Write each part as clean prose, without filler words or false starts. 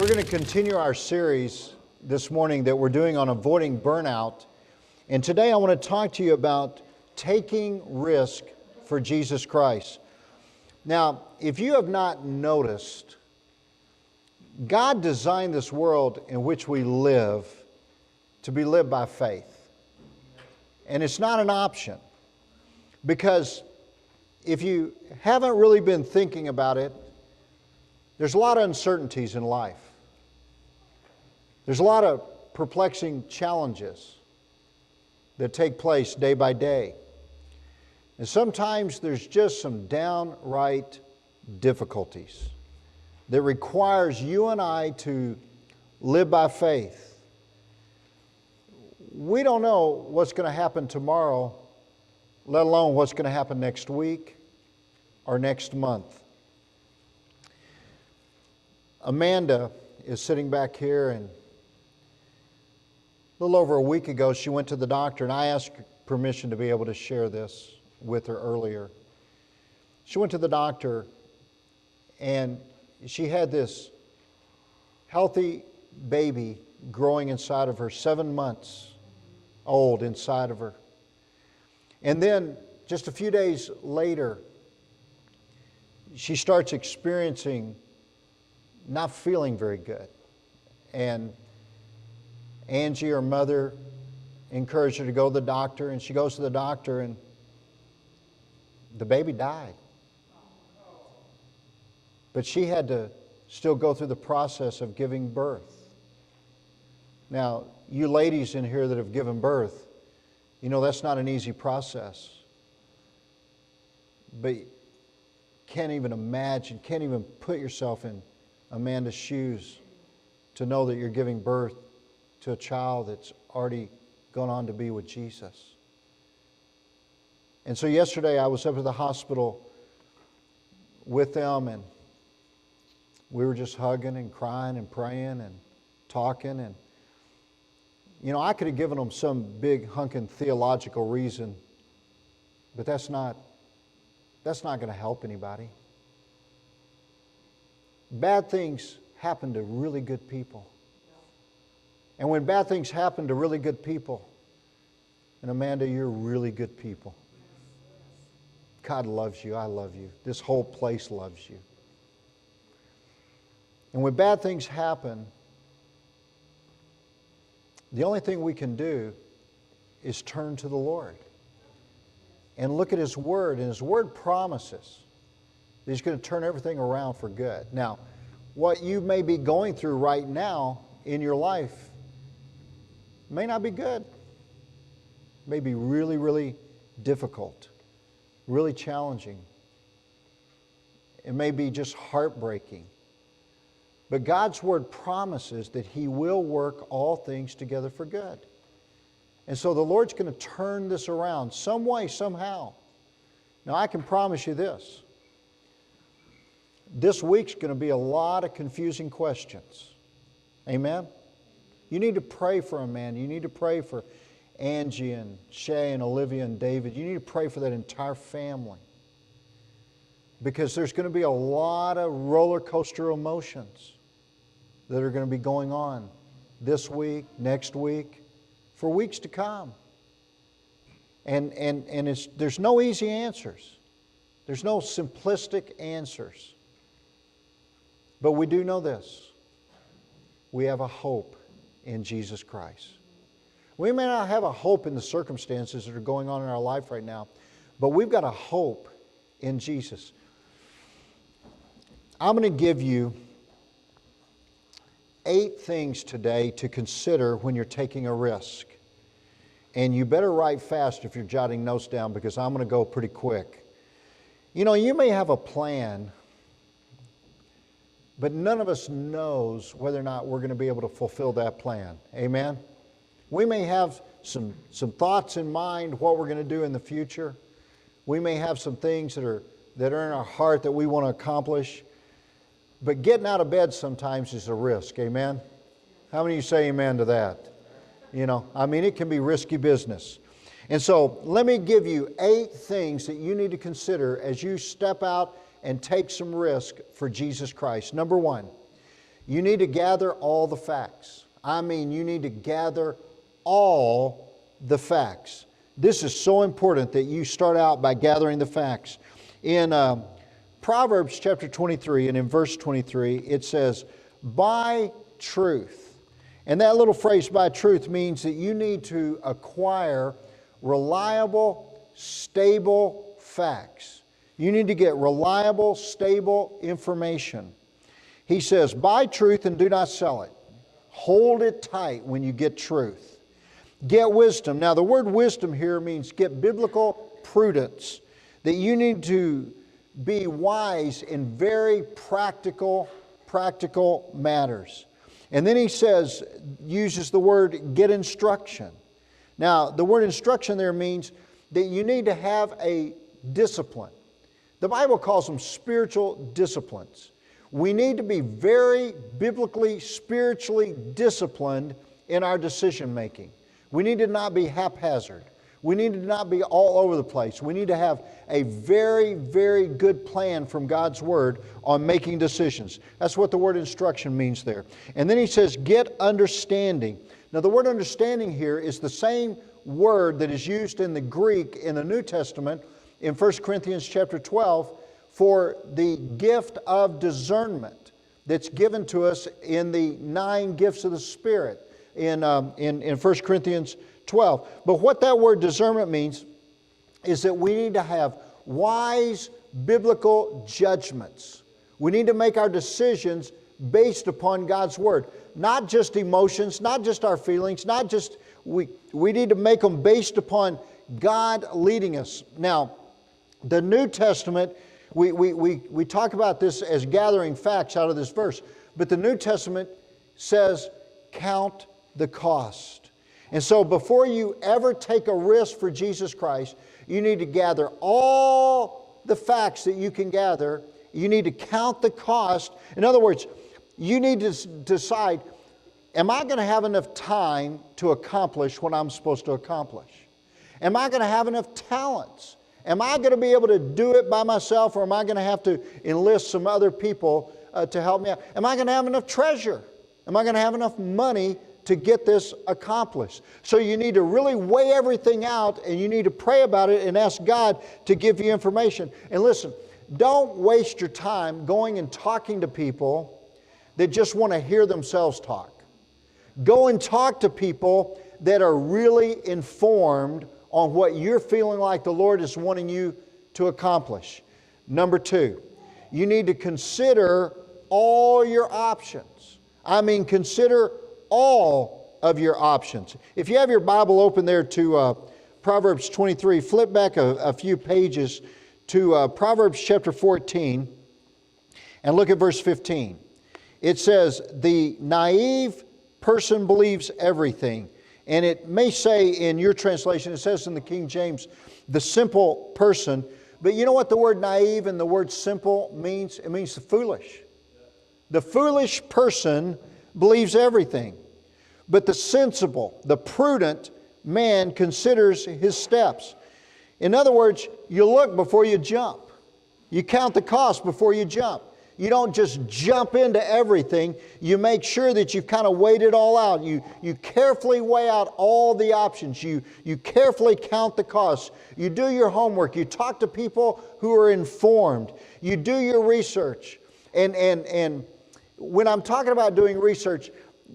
We're going to continue our series this morning that we're doing on avoiding burnout. And today I want to talk to you about taking risk for Jesus Christ. Now, if you have not noticed, God designed this world in which we live to be lived by faith. And it's not an option. Because if you haven't really been thinking about it, there's a lot of uncertainties in life. There's a lot of perplexing challenges that take place day by day. And sometimes there's just some downright difficulties that requires you and I to live by faith. We don't know what's going to happen tomorrow, let alone what's going to happen next week or next month. Amanda is sitting back here, and a little over a week ago she went to the doctor, and I asked permission to be able to share this with her earlier. She went to the doctor, and she had this healthy baby growing inside of her, 7 months old inside of her. And then just a few days later, she starts experiencing not feeling very good. And Angie, her mother, encouraged her to go to the doctor, and she goes to the doctor, and the baby died. But she had to still go through the process of giving birth. Now, you ladies in here that have given birth, you know that's not an easy process. But can't even imagine, can't even put yourself in Amanda's shoes to know that you're giving birth to a child that's already gone on to be with Jesus. And so yesterday I was up at the hospital with them, and we were just hugging and crying and praying and talking. And you know, I could have given them some big hunkin' theological reason, but that's not going to help anybody. Bad things happen to really good people. And when bad things happen to really good people, and Amanda, you're really good people. God loves you. I love you. This whole place loves you. And when bad things happen, the only thing we can do is turn to the Lord and look at His Word. And His Word promises that He's going to turn everything around for good. Now, what you may be going through right now in your life may not be good. It may be really, really difficult, really challenging. It may be just heartbreaking. But God's Word promises that He will work all things together for good. And so the Lord's going to turn this around some way, somehow. Now, I can promise you this. This week's going to be a lot of confusing questions. Amen? You need to pray for Amanda. You need to pray for Angie and Shay and Olivia and David. You need to pray for that entire family. Because there's going to be a lot of roller coaster emotions that are going to be going on this week, next week, for weeks to come. And there's no easy answers. There's no simplistic answers. But we do know this. We have a hope in Jesus Christ. We may not have a hope in the circumstances that are going on in our life right now, but we've got a hope in Jesus. I'm going to give you 8 things today to consider when you're taking a risk. And you better write fast if you're jotting notes down, because I'm going to go pretty quick. You know, you may have a plan, but none of us knows whether or not we're going to be able to fulfill that plan. Amen? We may have some thoughts in mind what we're going to do in the future. We may have some things that are in our heart that we want to accomplish. But getting out of bed sometimes is a risk. Amen? How many of you say amen to that? You know, I mean, it can be risky business. And so let me give you 8 things that you need to consider as you step out and take some risk for Jesus Christ. Number 1, You need to gather all the facts. I mean, you need to gather all the facts. This is so important that you start out by gathering the facts. In Proverbs chapter 23 and in verse 23, it says, by truth. And that little phrase, by truth, means that you need to acquire reliable, stable facts. You need to get reliable, stable information. He says, buy truth and do not sell it. Hold it tight when you get truth. Get wisdom. Now, the word wisdom here means get biblical prudence. That you need to be wise in very practical matters. And then he says, uses the word get instruction. Now, the word instruction there means that you need to have a discipline. The Bible calls them spiritual disciplines. We need to be very biblically, spiritually disciplined in our decision making. We need to not be haphazard. We need to not be all over the place. We need to have a very, very good plan from God's Word on making decisions. That's what the word instruction means there. And then he says, get understanding. Now the word understanding here is the same word that is used in the Greek in the New Testament in 1 Corinthians chapter 12 for the gift of discernment that's given to us in the 9 gifts of the Spirit in 1 Corinthians 12. But what that word discernment means is that we need to have wise biblical judgments. We need to make our decisions based upon God's Word. Not just emotions, not just our feelings, not just, we need to make them based upon God leading us. Now, the New Testament, we talk about this as gathering facts out of this verse, but the New Testament says, count the cost. And so before you ever take a risk for Jesus Christ, you need to gather all the facts that you can gather. You need to count the cost. In other words, you need to decide, am I going to have enough time to accomplish what I'm supposed to accomplish? Am I going to have enough talents? Am I going to be able to do it by myself, or am I going to have to enlist some other people to help me out? Am I going to have enough treasure? Am I going to have enough money to get this accomplished? So you need to really weigh everything out, and you need to pray about it and ask God to give you information. And listen, don't waste your time going and talking to people that just want to hear themselves talk. Go and talk to people that are really informed on what you're feeling like the Lord is wanting you to accomplish. Number 2, you need to consider all your options. I mean, consider all of your options. If you have your Bible open there to Proverbs 23, flip back a few pages to Proverbs chapter 14 and look at verse 15. It says, the naive person believes everything. And it may say in your translation, it says in the King James, the simple person. But you know what the word naive and the word simple means? It means the foolish. The foolish person believes everything. But the sensible, the prudent man considers his steps. In other words, you look before you jump. You count the cost before you jump. You don't just jump into everything. You make sure that you've kind of weighed it all out. You carefully weigh out all the options. You carefully count the costs. You do your homework. You talk to people who are informed. You do your research. And when I'm talking about doing research,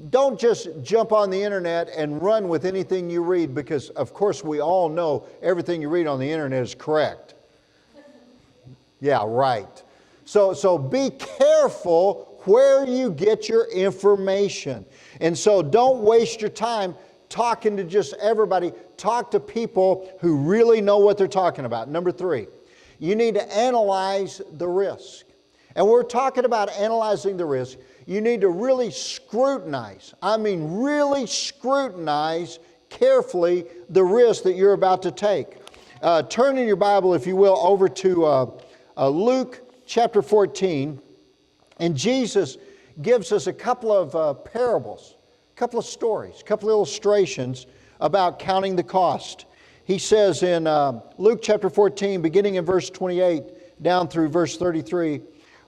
don't just jump on the internet and run with anything you read, because of course we all know everything you read on the internet is correct. Yeah, right. So be careful where you get your information. And so don't waste your time talking to just everybody. Talk to people who really know what they're talking about. Number 3, you need to analyze the risk. And we're talking about analyzing the risk. You need to really scrutinize. I mean, really scrutinize carefully the risk that you're about to take. Turn in your Bible, if you will, over to Luke chapter 14, and Jesus gives us a couple of parables, a couple of stories, a couple of illustrations about counting the cost. He says in Luke chapter 14, beginning in verse 28 down through verse 33,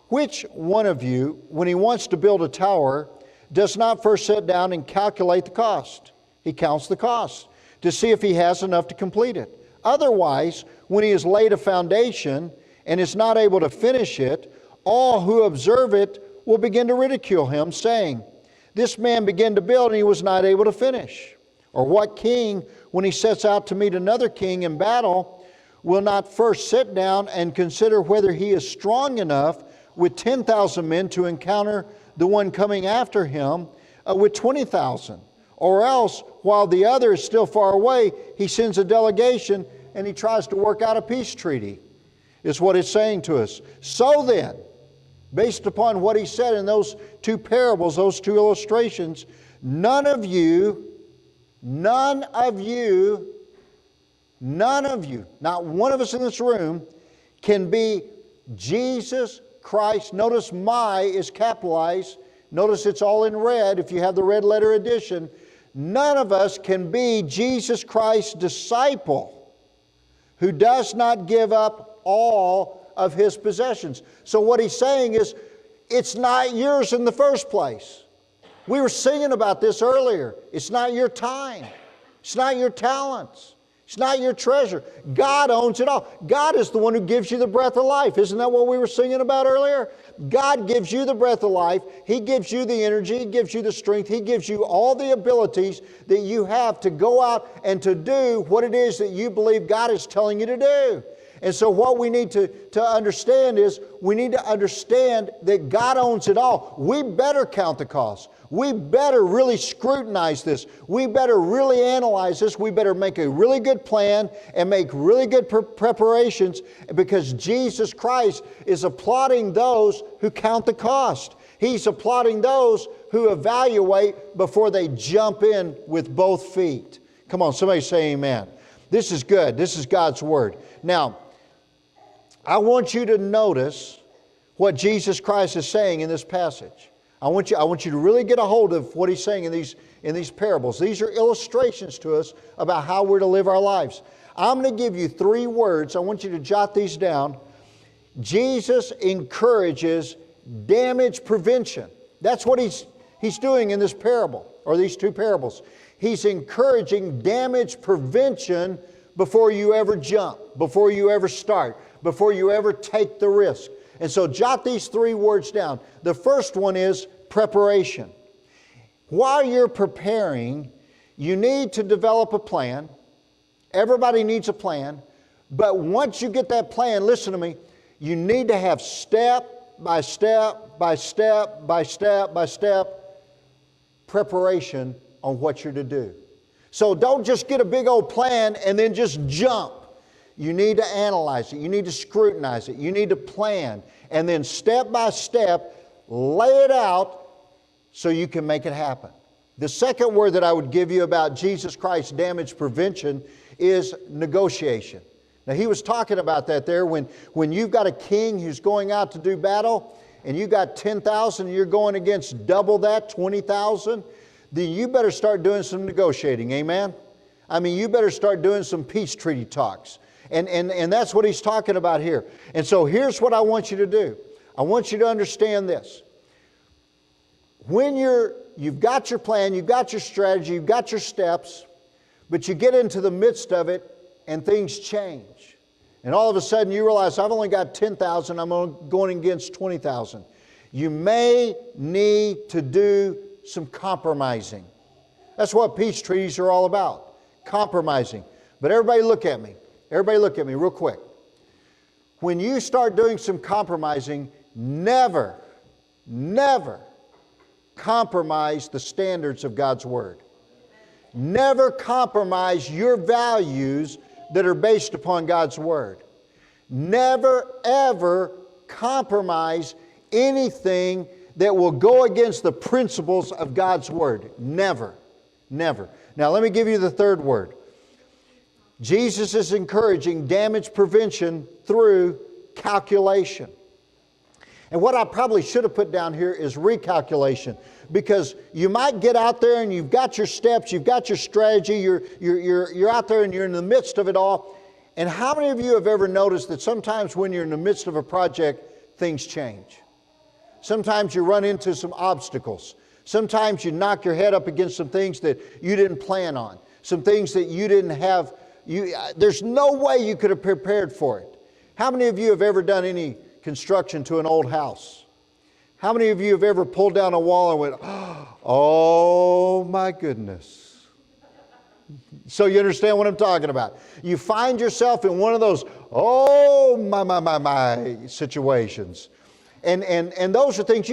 Which one of you, when he wants to build a tower, does not first sit down and calculate the cost? He counts the cost to see if he has enough to complete it. Otherwise, when he has laid a foundation and is not able to finish it, all who observe it will begin to ridicule him, saying, this man began to build and he was not able to finish. Or what king, when he sets out to meet another king in battle, will not first sit down and consider whether he is strong enough with 10,000 men to encounter the one coming after him with 20,000? Or else, while the other is still far away, he sends a delegation and he tries to work out a peace treaty, is what it's saying to us. So then, based upon what he said in those two parables, those two illustrations, none of you, not one of us in this room can be Jesus Christ. Notice my is capitalized. Notice it's all in red if you have the red letter edition. None of us can be Jesus Christ's disciple who does not give up all of his possessions. So what he's saying is, it's not yours in the first place. We were singing about this earlier. It's not your time. It's not your talents. It's not your treasure. God owns it all. God is the one who gives you the breath of life. Isn't that what we were singing about earlier? God gives you the breath of life. He gives you the energy. He gives you the strength. He gives you all the abilities that you have to go out and to do what it is that you believe God is telling you to do. And so what we need to understand is we need to understand that God owns it all. We better count the cost. We better really scrutinize this. We better really analyze this. We better make a really good plan and make really good preparations, because Jesus Christ is applauding those who count the cost. He's applauding those who evaluate before they jump in with both feet. Come on, somebody say amen. This is good. This is God's Word. Now, I want you to notice what Jesus Christ is saying in this passage. I want you to really get a hold of what he's saying in these parables. These are illustrations to us about how we're to live our lives. I'm going to give you 3 words. I want you to jot these down. Jesus encourages damage prevention. That's what he's doing in this parable, or these 2 parables. He's encouraging damage prevention before you ever jump, before you ever start, before you ever take the risk. And so jot these 3 words down. The first one is preparation. While you're preparing, you need to develop a plan. Everybody needs a plan. But once you get that plan, listen to me, you need to have step by step by step by step by step preparation on what you're to do. So don't just get a big old plan and then just jump. You need to analyze it. You need to scrutinize it. You need to plan. And then step by step, lay it out so you can make it happen. The second word that I would give you about Jesus Christ's damage prevention is negotiation. Now, he was talking about that there when you've got a king who's going out to do battle and you got 10,000 and you're going against double that, 20,000, then you better start doing some negotiating. Amen? I mean, you better start doing some peace treaty talks. And that's what he's talking about here. And so here's what I want you to do. I want you to understand this. When you've got your plan, you've got your strategy, you've got your steps, but you get into the midst of it and things change. And all of a sudden you realize, I've only got 10,000, I'm going against 20,000. You may need to do some compromising. That's what peace treaties are all about, compromising. But everybody look at me. Everybody look at me real quick. When you start doing some compromising, never compromise the standards of God's Word. Never compromise your values that are based upon God's Word. Never, ever compromise anything that will go against the principles of God's Word. Never. Never. Now let me give you the third word. Jesus is encouraging damage prevention through calculation. And what I probably should have put down here is recalculation, because you might get out there and you've got your steps, you've got your strategy, you're out there and you're in the midst of it all. And how many of you have ever noticed that sometimes when you're in the midst of a project, things change? Sometimes you run into some obstacles. Sometimes you knock your head up against some things that you didn't plan on. Some things that you didn't have. There's no way you could have prepared for it. How many of you have ever done any construction to an old house? How many of you have ever pulled down a wall and went, oh my goodness? So you understand what I'm talking about. You find yourself in one of those, oh my situations. And those are things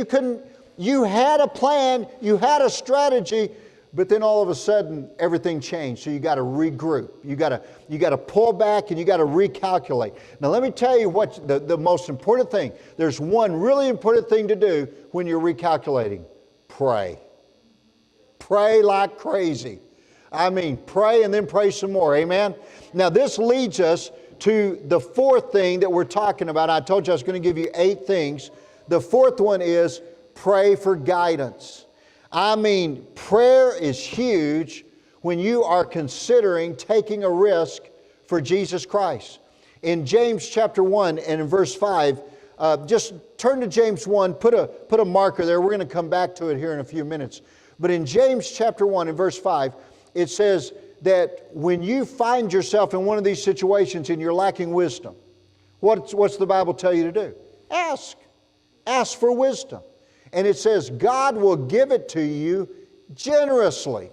you had a plan, you had a strategy, but then all of a sudden everything changed. So you got to regroup. You got to pull back and you got to recalculate. Now let me tell you what the most important thing. There's one really important thing to do when you're recalculating. Pray. Pray like crazy. I mean, pray and then pray some more. Amen? Now this leads us to the fourth thing that we're talking about. I told you I was going to give you 8 things. The fourth one is pray for guidance. I mean, prayer is huge when you are considering taking a risk for Jesus Christ. In James chapter 1 and in verse 5, just turn to James 1, put a marker there. We're going to come back to it here in a few minutes. But in James chapter 1 and verse 5, it says that when you find yourself in one of these situations and you're lacking wisdom, what's the Bible tell you to do? Ask. Ask for wisdom. And it says God will give it to you generously.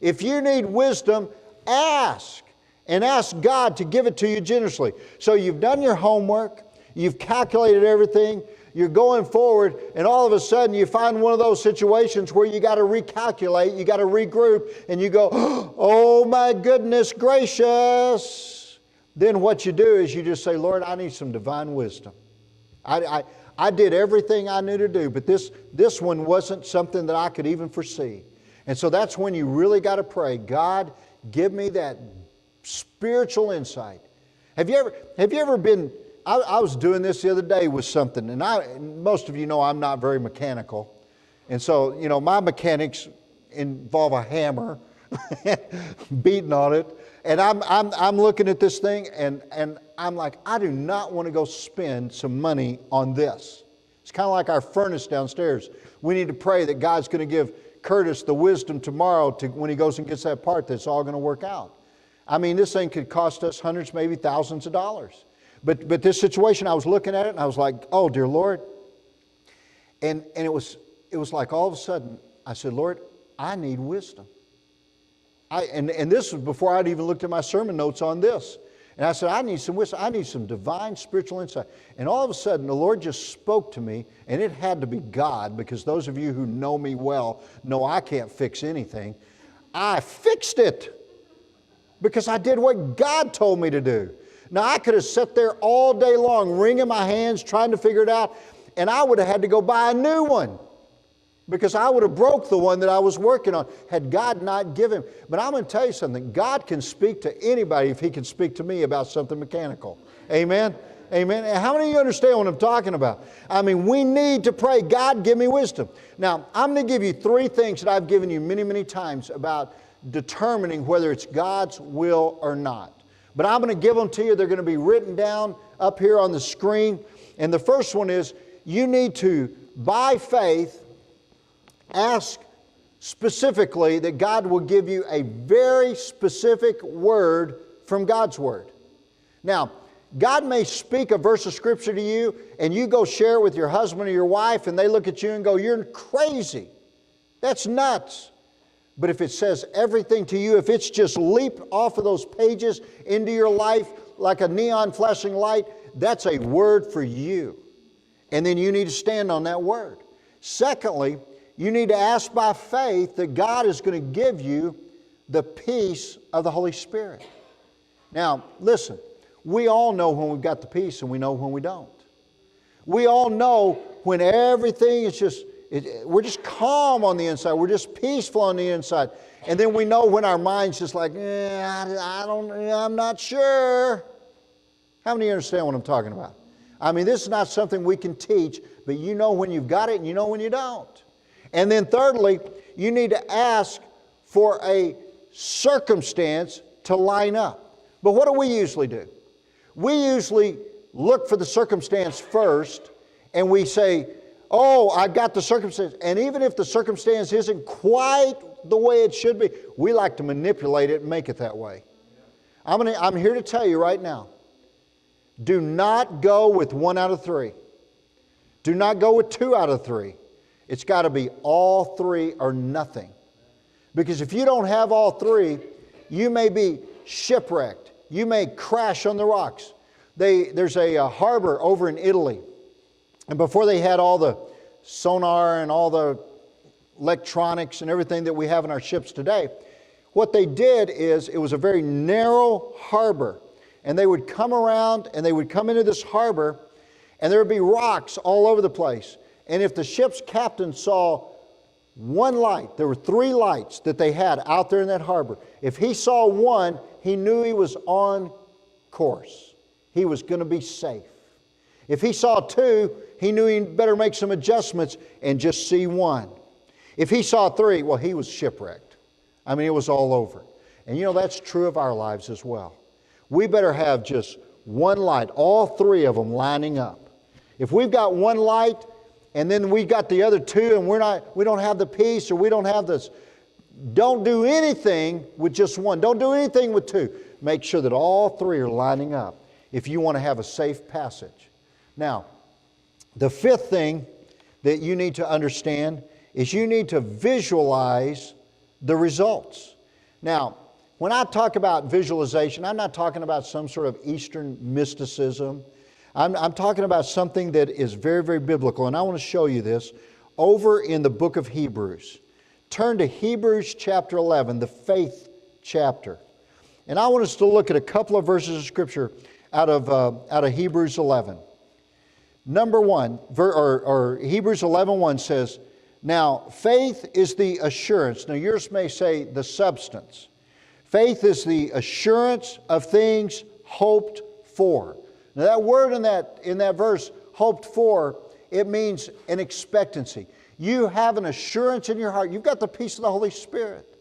If you need wisdom, ask. And ask God to give it to you generously. So you've done your homework. You've calculated everything. You're going forward. And all of a sudden you find one of those situations where you got to recalculate. You got to regroup. And you go, oh my goodness gracious. Then what you do is you just say, Lord, I need some divine wisdom. I did everything I knew to do, but this one wasn't something that I could even foresee. And so that's when you really got to pray, God, give me that spiritual insight. Have you ever been, I was doing this the other day with something, and most of you know I'm not very mechanical. And so, my mechanics involve a hammer, beating on it. And I'm looking at this thing and I'm like, I do not want to go spend some money on this. It's kind of like our furnace downstairs. We need to pray that God's going to give Curtis the wisdom tomorrow to when he goes and gets that part that's all going to work out. I mean, this thing could cost us hundreds, maybe thousands of dollars. But this situation, I was looking at it and I was like, oh dear Lord. And it was like all of a sudden I said, Lord, I need wisdom. And this was before I'd even looked at my sermon notes on this. And I said, I need some wisdom. I need some divine spiritual insight. And all of a sudden, the Lord just spoke to me, and it had to be God, because those of you who know me well know I can't fix anything. I fixed it because I did what God told me to do. Now, I could have sat there all day long, wringing my hands, trying to figure it out, and I would have had to go buy a new one, because I would have broke the one that I was working on had God not given. But I'm going to tell you something. God can speak to anybody if He can speak to me about something mechanical. Amen? Amen? And how many of you understand what I'm talking about? I mean, we need to pray, God, give me wisdom. Now, I'm going to give you 3 things that I've given you many, many times about determining whether it's God's will or not. But I'm going to give them to you. They're going to be written down up here on the screen. And the first one is, you need to, by faith, ask specifically that God will give you a very specific word from God's Word. Now, God may speak a verse of Scripture to you, and you go share it with your husband or your wife, and they look at you and go, you're crazy. That's nuts. But if it says everything to you, if it's just leaped off of those pages into your life like a neon flashing light, that's a word for you. And then you need to stand on that word. Secondly, you need to ask by faith that God is going to give you the peace of the Holy Spirit. Now, listen, we all know when we've got the peace and we know when we don't. We all know when everything is we're just calm on the inside. We're just peaceful on the inside. And then we know when our mind's just like, I'm not sure. How many of you understand what I'm talking about? I mean, this is not something we can teach, but you know when you've got it and you know when you don't. And then thirdly, you need to ask for a circumstance to line up. But what do we usually do? We usually look for the circumstance first, and we say, oh, I've got the circumstance. And even if the circumstance isn't quite the way it should be, we like to manipulate it and make it that way. I'm here to tell you right now, do not go with 1 out of 3. Do not go with 2 out of 3. It's got to be all 3 or nothing. Because if you don't have all 3, you may be shipwrecked. You may crash on the rocks. There's a harbor over in Italy. And before they had all the sonar and all the electronics and everything that we have in our ships today, what they did is it was a very narrow harbor. And they would come around and they would come into this harbor and there would be rocks all over the place. And if the ship's captain saw one light, there were 3 lights that they had out there in that harbor. If he saw one, he knew he was on course. He was going to be safe. If he saw 2, he knew he better make some adjustments and just see 1. If he saw 3, well, he was shipwrecked. I mean, it was all over. And you know, that's true of our lives as well. We better have just one light, all 3 of them lining up. If we've got one light and then we've got the other 2 and we don't have the peace or we don't have this, don't do anything with just 1. Don't do anything with 2. Make sure that all 3 are lining up if you want to have a safe passage. Now, the 5th thing that you need to understand is you need to visualize the results. Now, when I talk about visualization, I'm not talking about some sort of Eastern mysticism. I'm talking about something that is very, very biblical. And I want to show you this over in the book of Hebrews. Turn to Hebrews chapter 11, the faith chapter. And I want us to look at a couple of verses of Scripture out of Hebrews 11. Number 1, or Hebrews 11:1 says, now faith is the assurance. Now yours may say the substance. Faith is the assurance of things hoped for. Now that word in that verse, hoped for, it means an expectancy. You have an assurance in your heart. You've got the peace of the Holy Spirit.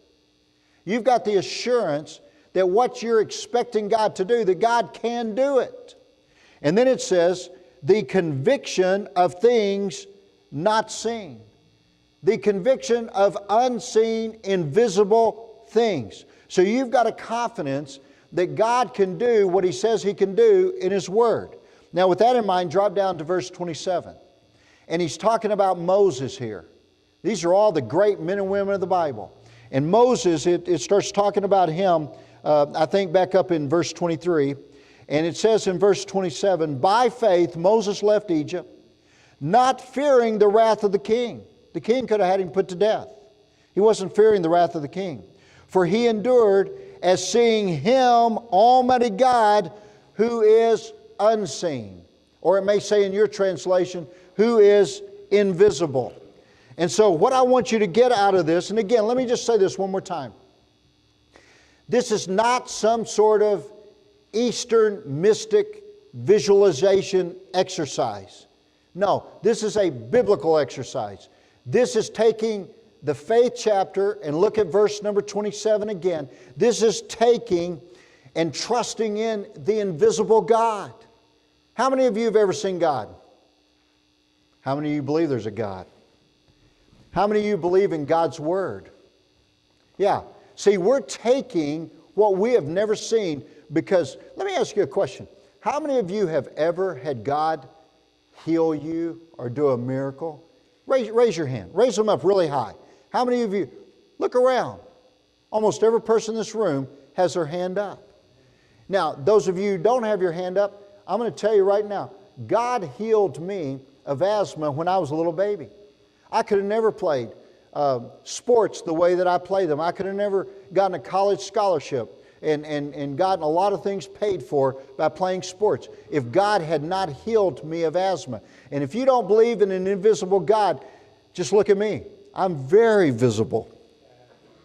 You've got the assurance that what you're expecting God to do, that God can do it. And then it says, the conviction of things not seen. The conviction of unseen, invisible things. So you've got a confidence that God can do what He says He can do in His Word. Now with that in mind, drop down to verse 27. And he's talking about Moses here. These are all the great men and women of the Bible. And Moses, it starts talking about him, I think back up in verse 23. And it says in verse 27, by faith Moses left Egypt, not fearing the wrath of the king. The king could have had him put to death. He wasn't fearing the wrath of the king. For he endured as seeing Him, Almighty God, who is unseen. Or it may say in your translation, who is invisible. And so what I want you to get out of this, and again, let me just say this one more time. This is not some sort of Eastern mystic visualization exercise. No, this is a biblical exercise. This is taking the faith chapter, and look at verse number 27 again. This is taking and trusting in the invisible God. How many of you have ever seen God? How many of you believe there's a God? How many of you believe in God's Word? Yeah. See, we're taking what we have never seen because, let me ask you a question. How many of you have ever had God heal you or do a miracle? Raise your hand. Raise them up really high. How many of you, look around. Almost every person in this room has their hand up. Now, those of you who don't have your hand up, I'm going to tell you right now, God healed me of asthma when I was a little baby. I could have never played sports the way that I play them. I could have never gotten a college scholarship and gotten a lot of things paid for by playing sports if God had not healed me of asthma. And if you don't believe in an invisible God, just look at me. I'm very visible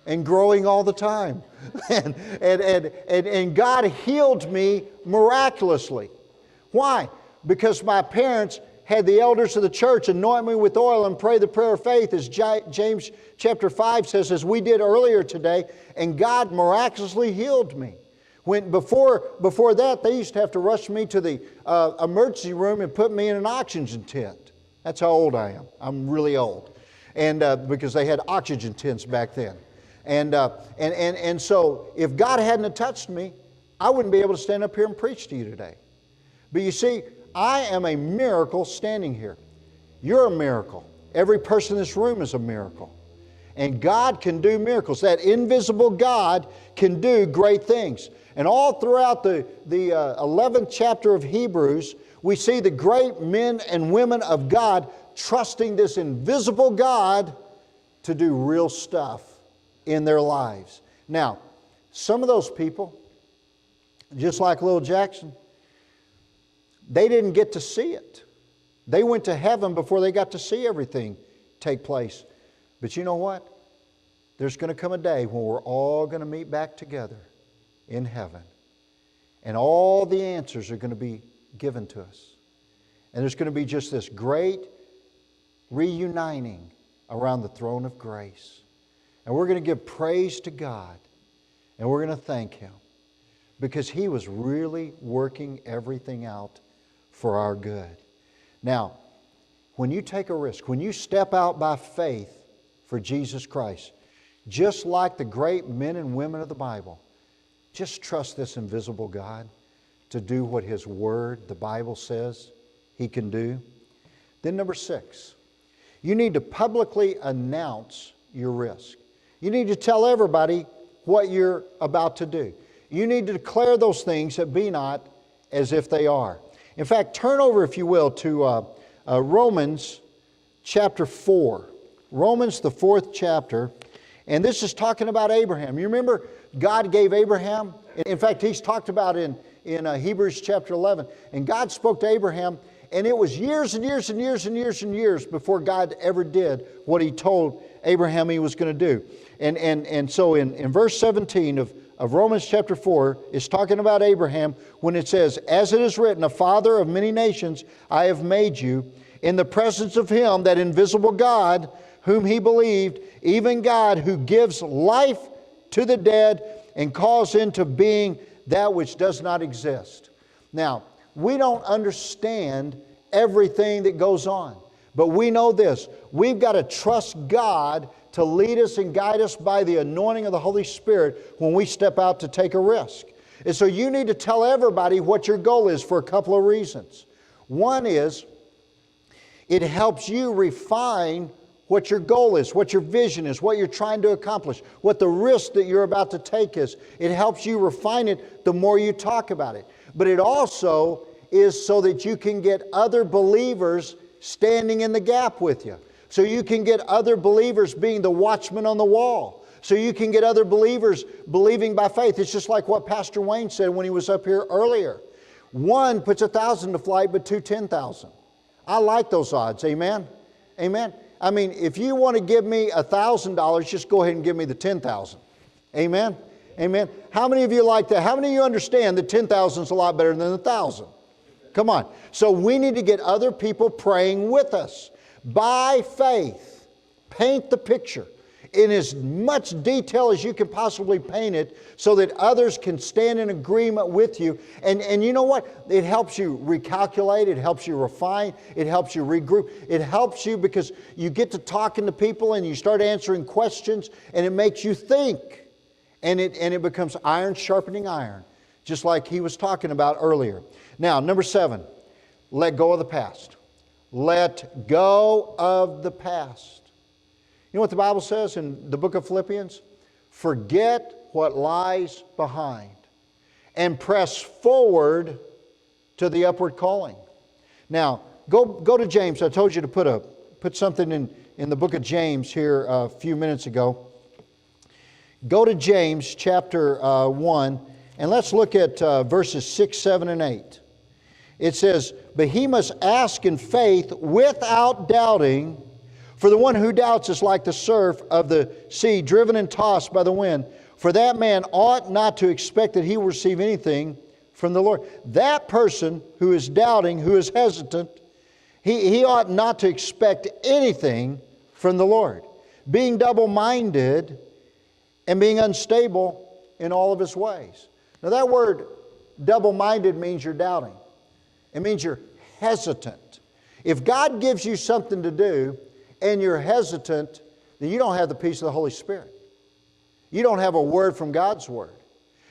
and growing all the time. and God healed me miraculously. Why? Because my parents had the elders of the church anoint me with oil and pray the prayer of faith, as James chapter 5 says, as we did earlier today, and God miraculously healed me. Before that, they used to have to rush me to the emergency room and put me in an oxygen tent. That's how old I am. I'm really old. And because they had oxygen tents back then. And so if God hadn't touched me, I wouldn't be able to stand up here and preach to you today. But you see, I am a miracle standing here. You're a miracle. Every person in this room is a miracle. And God can do miracles. That invisible God can do great things. And all throughout the 11th chapter of Hebrews, we see the great men and women of God trusting this invisible God to do real stuff in their lives. Now, some of those people, just like Lil Jackson, they didn't get to see it. They went to heaven before they got to see everything take place. But you know what? There's going to come a day when we're all going to meet back together in heaven. And all the answers are going to be given to us. And there's going to be just this great reuniting around the throne of grace. And we're going to give praise to God. And we're going to thank Him. Because He was really working everything out for our good. Now, when you take a risk, when you step out by faith for Jesus Christ, just like the great men and women of the Bible, just trust this invisible God to do what His Word, the Bible says He can do. Then number 6, you need to publicly announce your risk. You need to tell everybody what you're about to do. You need to declare those things that be not as if they are. In fact, turn over, if you will, to Romans chapter 4. Romans, the 4th chapter. And this is talking about Abraham. You remember God gave Abraham, in fact, He's talked about in Hebrews chapter 11. And God spoke to Abraham, and it was years and years and years and years and years before God ever did what He told Abraham He was going to do. And so in verse 17 of Romans chapter 4, it's talking about Abraham when it says, "As it is written, a father of many nations I have made you, in the presence of Him, that invisible God, whom he believed, even God who gives life to the dead and calls into being that which does not exist." Now, we don't understand everything that goes on, but we know this: we've got to trust God to lead us and guide us by the anointing of the Holy Spirit when we step out to take a risk. And so you need to tell everybody what your goal is for a couple of reasons. One is, it helps you refine what your goal is, what your vision is, what you're trying to accomplish, what the risk that you're about to take is. It helps you refine it the more you talk about it. But it also is so that you can get other believers standing in the gap with you. So you can get other believers being the watchman on the wall. So you can get other believers believing by faith. It's just like what Pastor Wayne said when he was up here earlier. 1 puts 1,000 to flight, but 2, 10,000. I like those odds. Amen? Amen? I mean, if you want to give me $1,000, just go ahead and give me the 10,000. Amen? Amen? How many of you like that? How many of you understand that 10,000 is a lot better than 1,000? Come on. So we need to get other people praying with us. By faith, paint the picture in as much detail as you can possibly paint it so that others can stand in agreement with you. And you know what? It helps you recalculate. It helps you refine. It helps you regroup. It helps you because you get to talking to people and you start answering questions and it makes you think. And it becomes iron sharpening iron, just like he was talking about earlier. Now, number 7, let go of the past. Let go of the past. You know what the Bible says in the book of Philippians? Forget what lies behind and press forward to the upward calling. Now, go to James. I told you to put something in the book of James here a few minutes ago. Go to James chapter 1 and let's look at verses 6, 7, and 8. It says, "But he must ask in faith without doubting. For the one who doubts is like the surf of the sea, driven and tossed by the wind. For that man ought not to expect that he will receive anything from the Lord." That person who is doubting, who is hesitant, he ought not to expect anything from the Lord. Being double-minded and being unstable in all of his ways. Now that word double-minded means you're doubting. It means you're hesitant. If God gives you something to do and you're hesitant, then you don't have the peace of the Holy Spirit. You don't have a word from God's Word.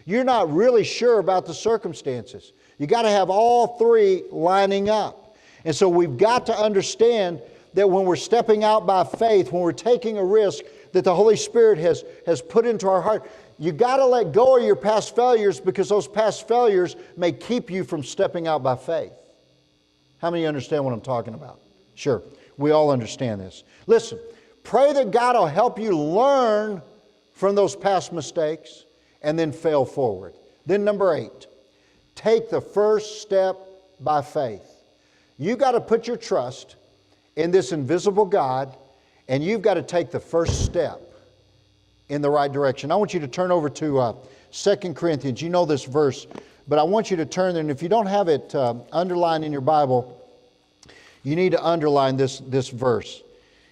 You're not really sure about the circumstances. You got to have all three lining up. And so we've got to understand that when we're stepping out by faith, when we're taking a risk that the Holy Spirit has put into our heart, you got to let go of your past failures, because those past failures may keep you from stepping out by faith. How many understand what I'm talking about? Sure, we all understand this. Listen, pray that God will help you learn from those past mistakes and then fail forward. Then number 8, take the first step by faith. You got to put your trust in this invisible God, and you've got to take the first step in the right direction. I want you to turn over to 2 Corinthians. You know this verse, but I want you to turn there, and if you don't have it underlined in your Bible, you need to underline this verse.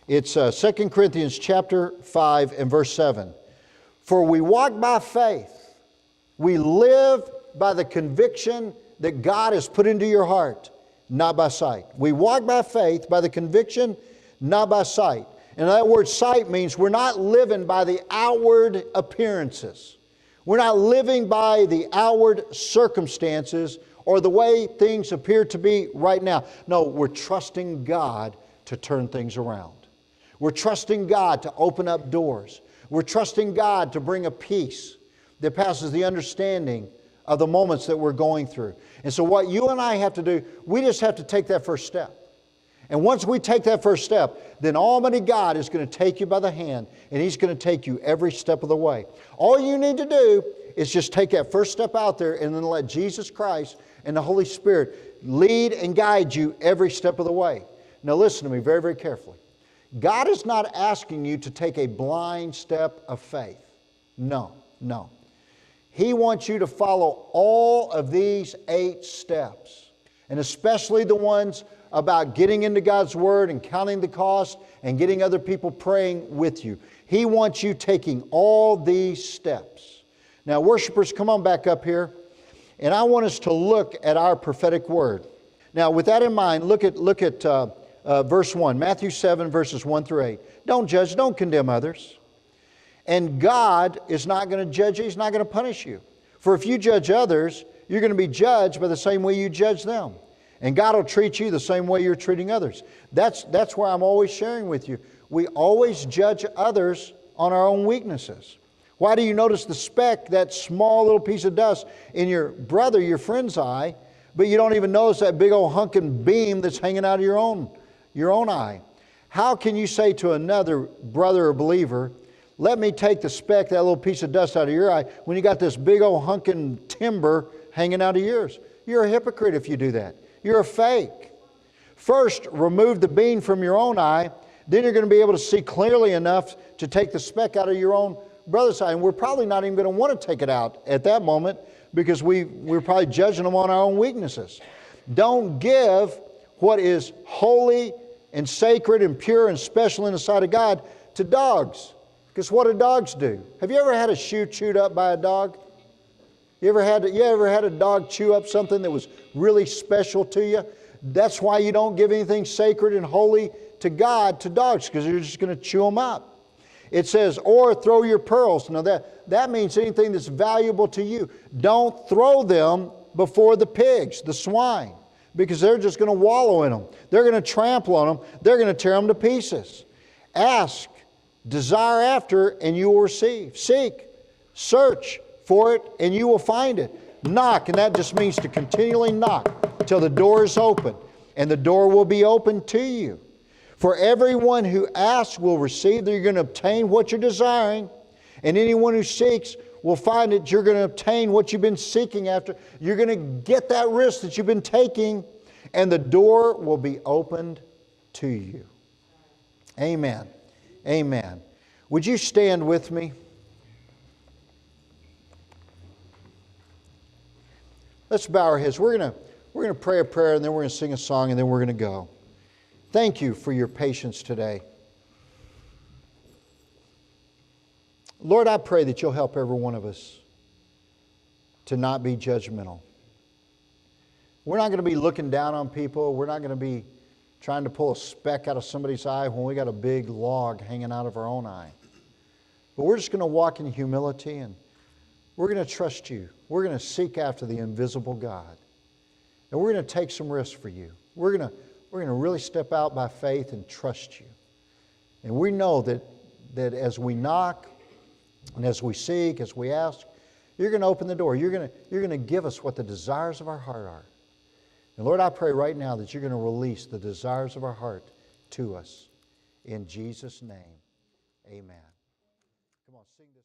It's 2 Corinthians chapter 5 and verse 7. For we walk by faith. We live by the conviction that God has put into your heart, not by sight. We walk by faith, by the conviction, not by sight. And that word sight means we're not living by the outward appearances. We're not living by the outward circumstances or the way things appear to be right now. No, we're trusting God to turn things around. We're trusting God to open up doors. We're trusting God to bring a peace that passes the understanding of the moments that we're going through. And so what you and I have to do, we just have to take that first step. And once we take that first step, then Almighty God is going to take you by the hand, and He's going to take you every step of the way. All you need to do is just take that first step out there and then let Jesus Christ and the Holy Spirit lead and guide you every step of the way. Now listen to me very, very carefully. God is not asking you to take a blind step of faith. No, no. He wants you to follow all of these 8 steps, and especially the ones about getting into God's Word and counting the cost and getting other people praying with you. He wants you taking all these steps. Now, worshipers, come on back up here, and I want us to look at our prophetic word. Now, with that in mind, look at verse 1, Matthew 7, verses 1 through 8. Don't judge, don't condemn others. And God is not going to judge you. He's not going to punish you. For if you judge others, you're going to be judged by the same way you judge them. And God will treat you the same way you're treating others. That's where I'm always sharing with you. We always judge others on our own weaknesses. Why do you notice the speck, that small little piece of dust in your brother, your friend's eye, but you don't even notice that big old hunking beam that's hanging out of your own eye? How can you say to another brother or believer, let me take the speck, that little piece of dust out of your eye, when you got this big old hunking timber hanging out of yours? You're a hypocrite if you do that. You're a fake. First, remove the beam from your own eye. Then you're going to be able to see clearly enough to take the speck out of your own brother's eye. And we're probably not even going to want to take it out at that moment, because we're probably judging them on our own weaknesses. Don't give what is holy and sacred and pure and special in the sight of God to dogs. Because what do dogs do? Have you ever had a shoe chewed up by a dog? You ever had a dog chew up something that was really special to you? That's why you don't give anything sacred and holy to God to dogs, because you're just going to chew them up. It says, or throw your pearls. Now that means anything that's valuable to you. Don't throw them before the pigs, the swine, because they're just going to wallow in them. They're going to trample on them. They're going to tear them to pieces. Ask, desire after, and you will receive. Seek, search for it, and you will find it. Knock, and that just means to continually knock till the door is open, and the door will be open to you. For everyone who asks will receive. You're going to obtain what you're desiring, and anyone who seeks will find it. You're going to obtain what you've been seeking after. You're going to get that risk that you've been taking, and the door will be opened to you. Amen. Amen. Would you stand with me? Let's bow our heads. We're going to pray a prayer, and then we're going to sing a song, and then we're going to go. Thank you for your patience today. Lord, I pray that you'll help every one of us to not be judgmental. We're not going to be looking down on people. We're not going to be trying to pull a speck out of somebody's eye when we got a big log hanging out of our own eye. But we're just going to walk in humility, and we're going to trust you. We're going to seek after the invisible God. And we're going to take some risks for you. We're going to really step out by faith and trust you. And we know that as we knock and as we seek, as we ask, you're going to open the door. You're going to give us what the desires of our heart are. And Lord, I pray right now that you're going to release the desires of our heart to us. In Jesus' name, amen. Come on, sing this.